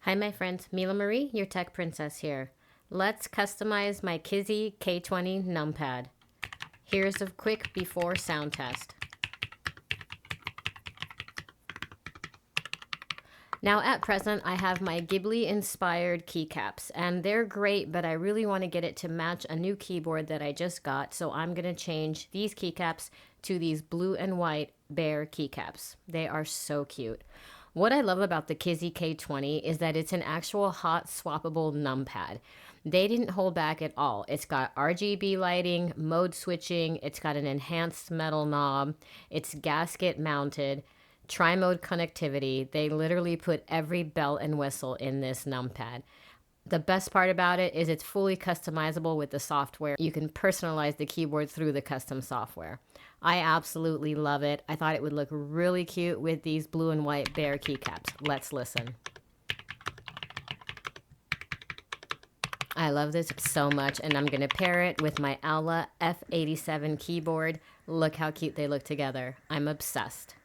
Hi my friends, Mila Marie, your tech princess here. Let's customize my Kizzi K20 NUMPAD. Here's a quick before sound test. Now at present, I have my Ghibli-inspired keycaps, and they're great, but I really want to get it to match a new keyboard that I just got, so I'm going to change these keycaps to these blue and white bear keycaps. They are so cute. What I love about the Kizzi K20 is that it's an actual hot swappable numpad. They didn't hold back at all. It's got RGB lighting, mode switching, it's got an enhanced metal knob, it's gasket mounted, tri-mode connectivity. They literally put every bell and whistle in this numpad. The best part about it is it's fully customizable with the software. You can personalize the keyboard through the custom software. I absolutely love it. I thought it would look really cute with these blue and white bear keycaps. Let's listen. I love this so much, and I'm going to pair it with my Aula F87 keyboard. Look how cute they look together. I'm obsessed.